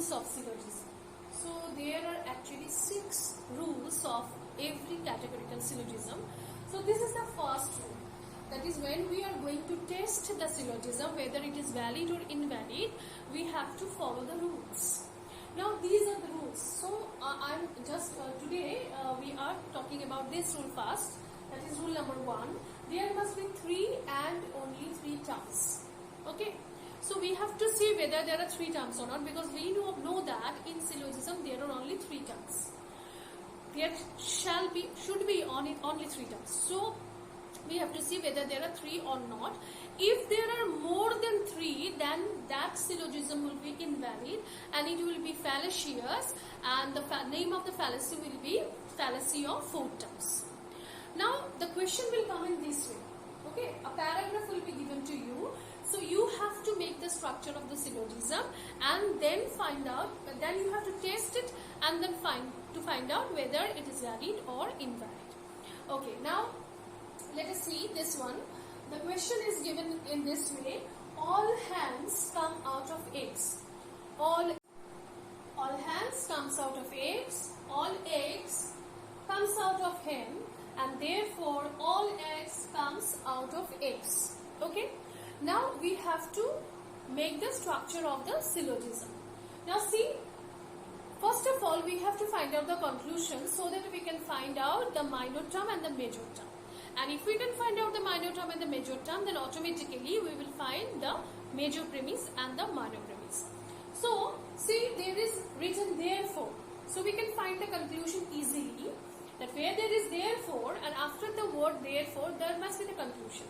rules of syllogism. So there are actually 6 rules of every categorical syllogism. So this is the first rule. That is, when we are going to test the syllogism, whether it is valid or invalid, we have to follow the rules. Now these are the rules. So I'm just today we are talking about this rule first. That is rule number 1. There must be 3 and only 3 terms. Okay. So we have to see whether there are 3 terms or not, because we know that in syllogism there are only 3 terms. There should be only 3 terms. So we have to see whether there are 3 or not. If there are more than 3, then that syllogism will be invalid and it will be fallacious, and the name of the fallacy will be fallacy of 4 terms. Now the question will come in this way. Okay, a paragraph will be given to you. So you have to make the structure of the syllogism and then then you have to test it and then find out whether it is valid or invalid. Okay, now let us see this one. The question is given in this way: all hands come out of eggs. All hands comes out of eggs. All eggs comes out of hen, and therefore all eggs comes out of eggs. Okay. Now we have to make the structure of the syllogism. Now see, first of all we have to find out the conclusion so that we can find out the minor term and the major term. And if we can find out the minor term and the major term, then automatically we will find the major premise and the minor premise. So see, there is written therefore. So we can find the conclusion easily, that where there is therefore and after the word therefore there must be the conclusion.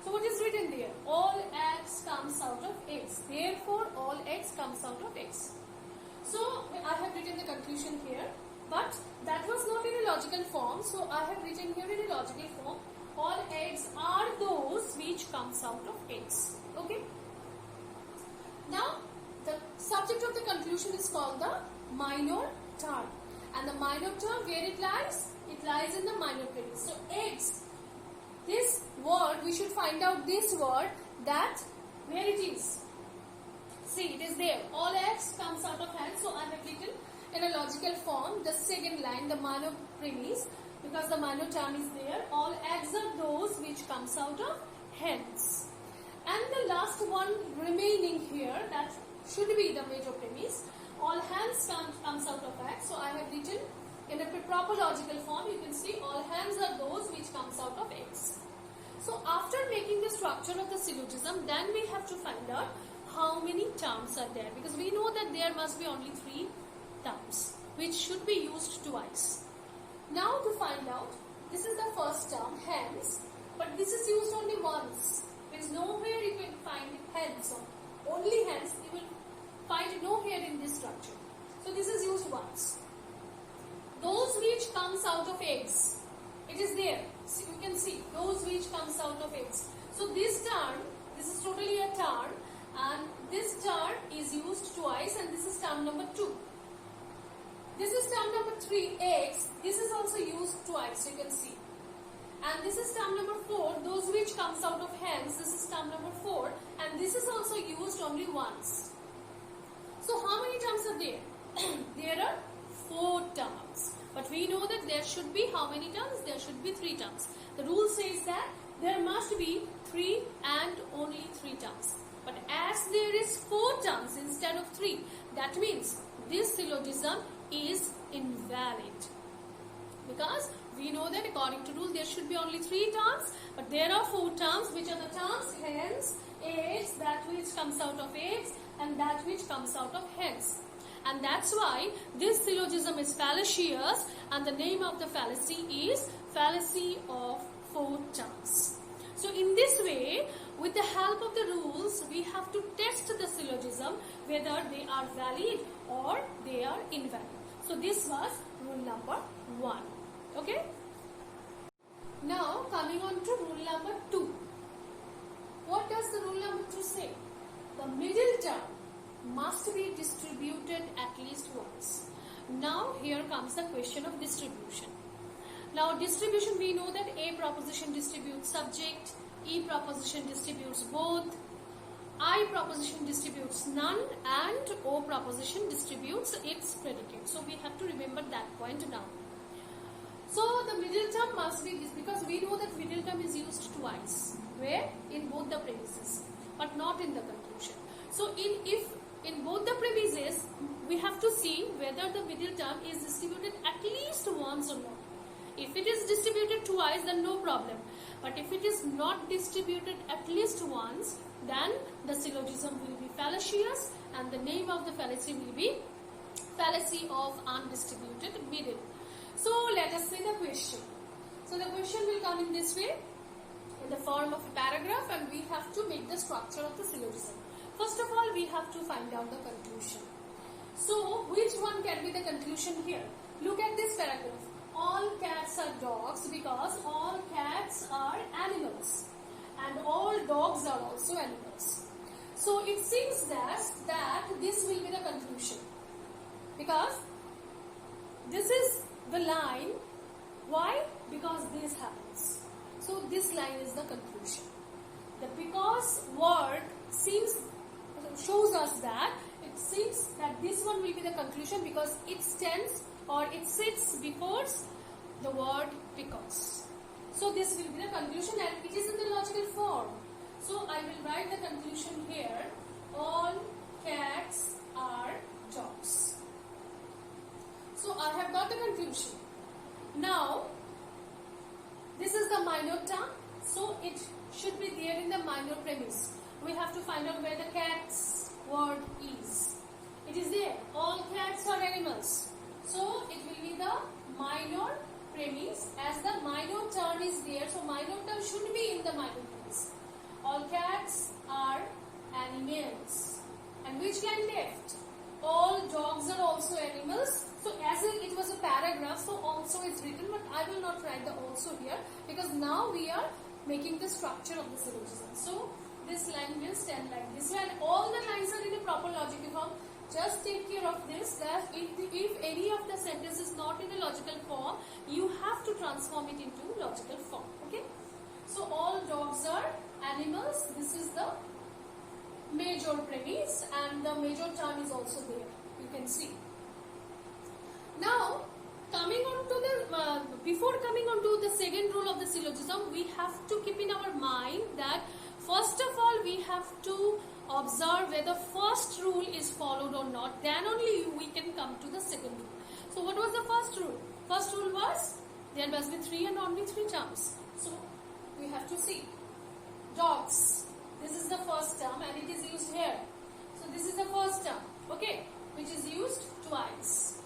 So what is written there? All eggs comes out of eggs. Therefore, all eggs comes out of eggs. So I have written the conclusion here, but that was not in a logical form. So I have written here in a logical form. All eggs are those which comes out of eggs. Okay. Now the subject of the conclusion is called the minor term, and the minor term, where it lies? It lies in the minor premise. So eggs. This word, we should find out this word, that where it is. See, it is there. All eggs comes out of hen. So I have written in a logical form the second line, the minor premise, because the minor term is there. All eggs are those which comes out of hens. And the last one remaining here, that should be the major premise. All hens comes out of eggs. So I have written in a proper logical form. You can see all hens are those which comes out of eggs. So after making the structure of the syllogism, then we have to find out how many terms are there, because we know that there must be only 3 terms which should be used twice. Now to find out, this is the first term, hens, but this is used only once. There is nowhere you can find hens. Only hens, you will find nowhere in this structure. So this is used once. Those which comes out of eggs, it is there. So you can see those which comes out of eggs. So this term, this is totally a term, and this term is used twice, and this is term number 2. This is term number 3, eggs. This is also used twice, you can see. And this is term number 4, those which comes out of hens. This is term number 4, and this is also used only once. So how many terms are there? There are 4 terms. But we know that there should be how many terms? There should be 3 terms. The rule says that there must be 3 and only 3 terms. But as there is 4 terms instead of 3, that means this syllogism is invalid. Because we know that according to rule there should be only 3 terms, but there are 4 terms. Which are the terms? Hens, eggs, that which comes out of eggs, and that which comes out of hens. And that's why this syllogism is fallacious, and the name of the fallacy is fallacy of 4 terms. So in this way, with the help of the rules, we have to test the syllogism whether they are valid or they are invalid. So this was rule number 1. Okay. Now coming on to rule number 2. What does the rule number 2 say? The middle term must be distributed at least once. Now here comes the question of distribution. Now distribution, we know that A proposition distributes subject, E proposition distributes both, I proposition distributes none and O proposition distributes its predicate. So we have to remember that point now. So the middle term must be this, because we know that middle term is used twice. Where? In both the premises, but not in the conclusion. So if in both the premises, we have to see whether the middle term is distributed at least once or not. If it is distributed twice, then no problem. But if it is not distributed at least once, then the syllogism will be fallacious, and the name of the fallacy will be fallacy of undistributed middle. So let us see the question. So the question will come in this way, in the form of a paragraph, and we have to make the structure of the syllogism. First of all, we have to find out the conclusion. So which one can be the conclusion here? Look at this paragraph. All cats are dogs because all cats are animals and all dogs are also animals. So it seems that this will be the conclusion, because this is the line. Why? Because this happens. So this line is the conclusion. The because word shows us that it seems that this one will be the conclusion, because it stands or it sits before the word because. So this will be the conclusion, and it is in the logical form. So I will write the conclusion here. All cats are dogs. So I have got the conclusion. Now this is the minor term, so it should be there in the minor premise. We have to find out where the cat's word is. It is there. All cats are animals. So it will be the minor premise, as the minor term is there. So minor term should be in the minor premise. All cats are animals. And which line left? All dogs are also animals. So as it was a paragraph, so also is written, but I will not write the also here, because now we are making the structure of the syllogism. So this line will stand like this, and all the lines are in a proper logical form. Just take care of this, that if any of the sentence is not in a logical form, you have to transform it into logical form. Okay? So all dogs are animals. This is the major premise, and the major term is also there. You can see. Now, before coming on to the second rule of the syllogism, we have to keep in our mind that first of all we have to observe whether first rule is followed or not. Then only we can come to the second rule. So what was the first rule? First rule was there must be three and only three terms. So we have to see. Dogs. This is the first term and it is used here. So this is the first term. Okay. Which is used twice.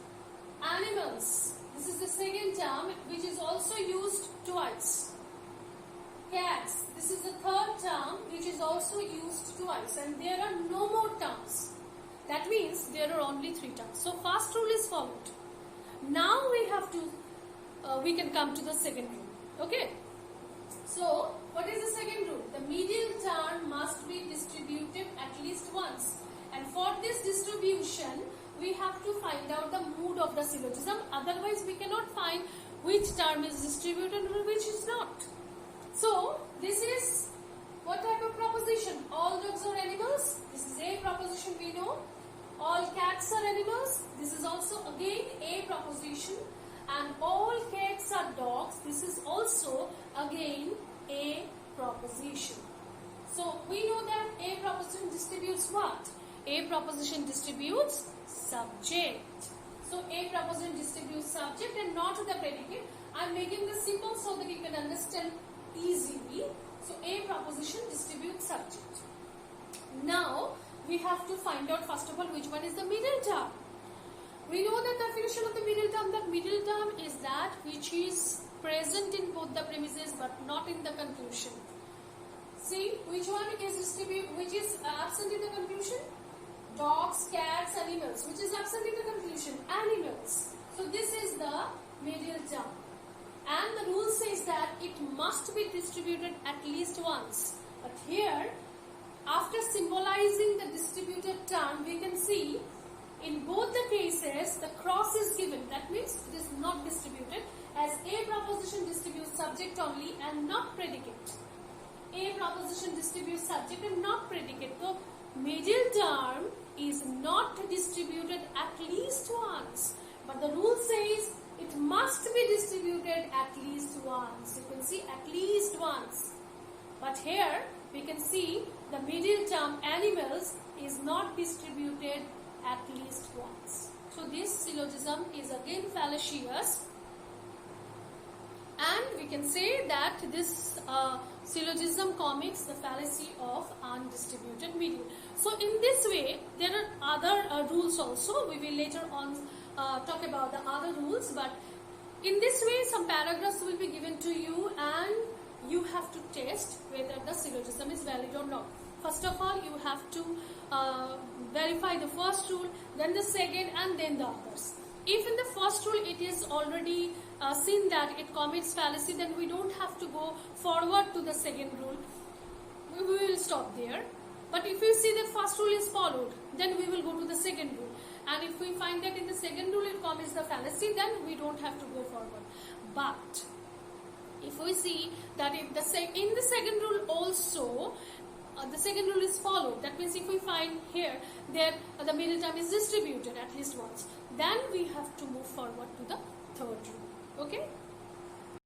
Animals. This is the second term which is also used twice. Cats. This is the third term which is also used twice, and there are no more terms. That means there are only three terms. So first rule is followed. Now we can come to the second rule. Okay. So what is the second rule? The middle term must be distributed at least once, and for this distribution we have to find out the mood of the syllogism. Otherwise we cannot find which term is distributed and which is not. So this is what type of proposition? All dogs are animals. This is a proposition we know. All cats are animals. This is also again a proposition. And all cats are dogs. This is also again a proposition. So we know that a proposition distributes what? A proposition distributes subject. So a proposition distributes subject and not the predicate. I am making this simple so that you can understand easily. So a proposition distributes subject. Now we have to find out first of all which one is the middle term. We know the definition of the middle term, that middle term is that which is present in both the premises but not in the conclusion. See which one is absent in the conclusion? Dogs, cats, animals. Which is absent in the conclusion? Animals. So this is the middle term. And the rule says that it must be distributed at least once. But here, after symbolizing the distributed term, we can see in both the cases the cross is given. That means it is not distributed, as a proposition distributes subject only and not predicate. A proposition distributes subject and not predicate. So middle term is not distributed at least once, but the rule says it must be distributed at least once. You can see at least once. But here we can see the middle term animals is not distributed at least once. So this syllogism is again fallacious, and we can say that this syllogism commits the fallacy of undistributed middle. So in this way, there are other rules also. We will later on talk about the other rules, but in this way some paragraphs will be given to you and you have to test whether the syllogism is valid or not. First of all, you have to verify the first rule, then the second, and then the others. If in the first rule it is already seen that it commits fallacy, then we don't have to go forward to the second rule. We will stop there. But if we see that first rule is followed, then we will go to the second rule. And if we find that in the second rule it commits the fallacy, then we don't have to go forward. But if we see that in the second rule also the second rule is followed, that means if we find here that the middle term is distributed at least once, then we have to move forward to the third rule. Okay.